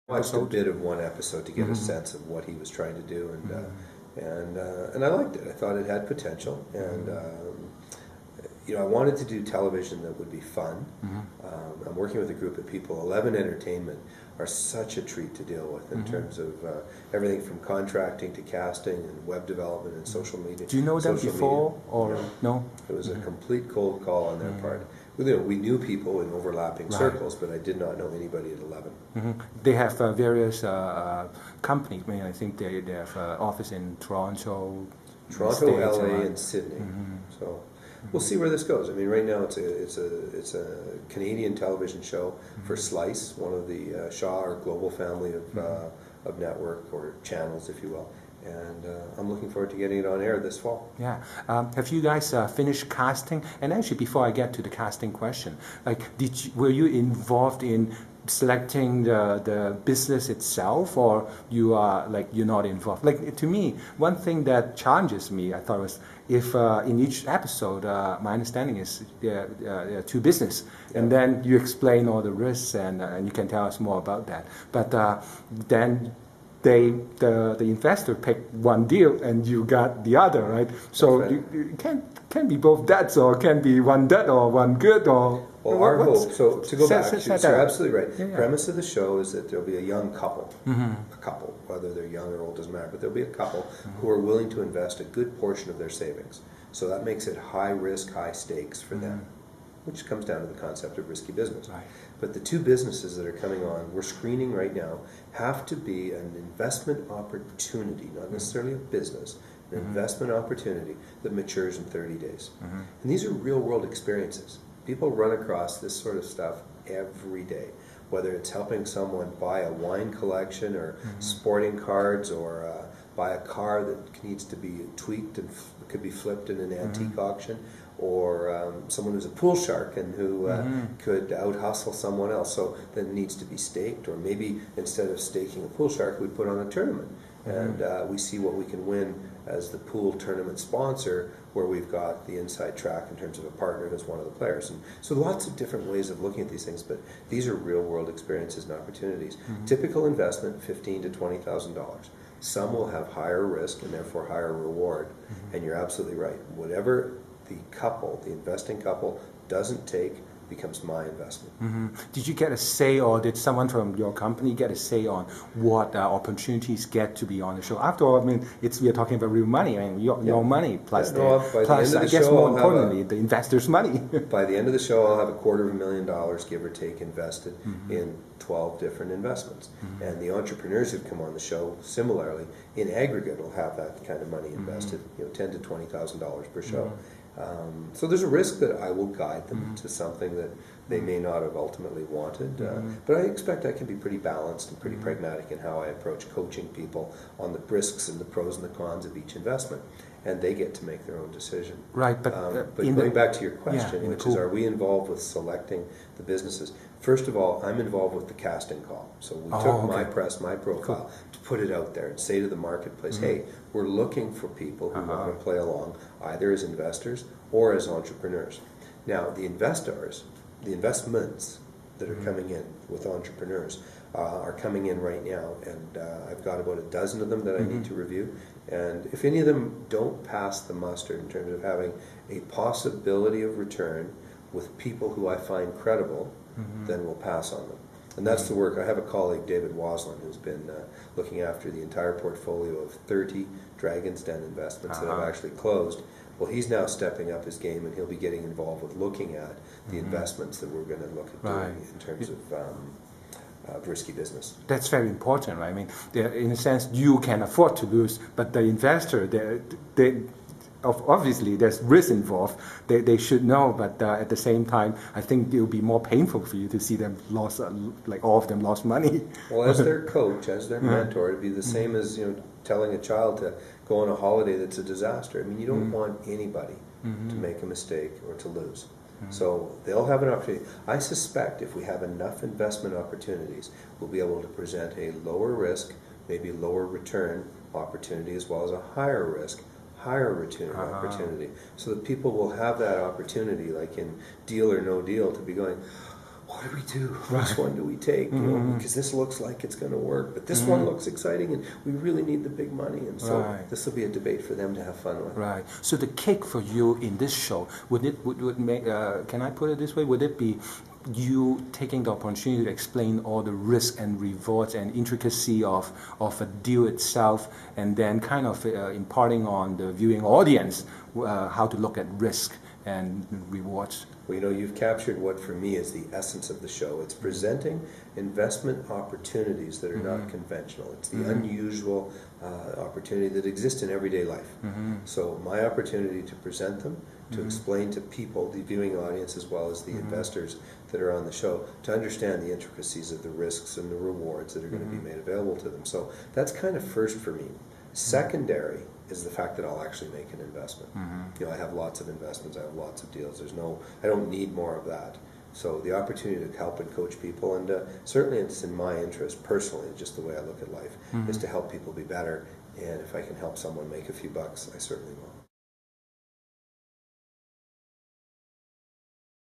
watched a episode? bit of one episode to get a sense of what he was trying to do, and I liked it. I thought it had potential, and I wanted to do television that would be fun. I'm working with a group of people. 11 Entertainment are such a treat to deal with in terms of everything from contracting to casting and web development and social media. Do you know them before or no? It was a complete cold call on their part. We knew people in overlapping circles, but I did not know anybody at 11. They have various companies. I mean, I think they have office in Toronto, States, LA, and Sydney. So we'll see where this goes. I mean, right now it's a Canadian television show for Slice, one of the Shaw or Global family of network or channels, if you will. And I'm looking forward to getting it on air this fall. Yeah. Have you guys finished casting? And actually, before I get to the casting question, like, were you involved in selecting the business itself, or you're not involved? Like, to me, one thing that challenges me, I thought, was if in each episode, my understanding is there are two business, and then you explain all the risks, and you can tell us more about that. But then the investor picked one deal and you got the other, right? So right. You can't be both dads, or can be one dad or one good, or our hope. So to go back, you're absolutely right. Yeah. Premise of the show is that there'll be a young couple, whether they're young or old doesn't matter, but there'll be a couple who are willing to invest a good portion of their savings. So that makes it high risk, high stakes for them, which comes down to the concept of risky business. Right. But the two businesses that are coming on, we're screening right now, have to be an investment opportunity, not necessarily a business, an investment opportunity that matures in 30 days. And these are real world experiences. People run across this sort of stuff every day, whether it's helping someone buy a wine collection or sporting cards, or buy a car that needs to be tweaked and could be flipped in an antique auction, or someone who's a pool shark and who could out-hustle someone else, so that needs to be staked. Or maybe instead of staking a pool shark, we put on a tournament, and we see what we can win as the pool tournament sponsor, where we've got the inside track in terms of a partner who's one of the players. And so lots of different ways of looking at these things, but these are real-world experiences and opportunities. Typical investment, $15,000 to $20,000. Some will have higher risk and therefore higher reward, and you're absolutely right. Whatever the investing couple doesn't take becomes my investment. Did you get a say, or did someone from your company get a say on what opportunities get to be on the show? After all, I mean, we are talking about real money. I mean, your money plus I guess more importantly, the investors' money. By the end of the show, I'll have $250,000, give or take, invested in 12 different investments. And the entrepreneurs who've come on the show, similarly, in aggregate, will have that kind of money invested, $10,000 to $20,000 per show. So there's a risk that I will guide them to something that they may not have ultimately wanted. But I expect I can be pretty balanced and pretty pragmatic in how I approach coaching people on the risks and the pros and the cons of each investment. And they get to make their own decision. Right, but going back to your question, which is, are we involved with selecting the businesses? First of all, I'm involved with the casting call. So we took my profile, to put it out there and say to the marketplace, hey, we're looking for people who want to play along, either as investors or as entrepreneurs. Now, the investments that are coming in with entrepreneurs are coming in right now, and I've got about a dozen of them that I need to review. And if any of them don't pass the muster in terms of having a possibility of return with people who I find credible, then we'll pass on them. And that's the work. I have a colleague, David Waslin, who's been looking after the entire portfolio of 30 Dragon's Den investments that I've actually closed. Well, he's now stepping up his game, and he'll be getting involved with looking at the investments that we're going to look at doing in terms of risky business. That's very important, right? I mean, in a sense, you can afford to lose, but the investor, obviously there's risk involved. They should know, but at the same time, I think it will be more painful for you to see them lost, like all of them lost money. Well, as their coach, as their mentor, it'd be the same as telling a child to go on a holiday that's a disaster. I mean, you don't want anybody to make a mistake or to lose. So they'll have an opportunity. I suspect if we have enough investment opportunities, we'll be able to present a lower risk, maybe lower return opportunity, as well as a higher risk, higher return opportunity, so that people will have that opportunity, like in Deal or No Deal, to be going, what do we do? Which one do we take? You know, because this looks like it's going to work, but this one looks exciting, and we really need the big money. And so this will be a debate for them to have fun with. Right. So the kick for you in this show would make can I put it this way? Would it be you taking the opportunity to explain all the risk and rewards and intricacy of a deal itself, and then kind of imparting on the viewing audience how to look at risk and rewards? Well, you know, you've captured what for me is the essence of the show. It's presenting investment opportunities that are not conventional. It's the unusual opportunity that exists in everyday life. So my opportunity to present them, to explain to people, the viewing audience as well as the investors that are on the show, to understand the intricacies of the risks and the rewards that are going to be made available to them. So that's kind of first for me. Secondary is the fact that I'll actually make an investment. You know, I have lots of investments, I have lots of deals. I don't need more of that. So the opportunity to help and coach people, and certainly it's in my interest personally, just the way I look at life, is to help people be better. And if I can help someone make a few bucks, I certainly will.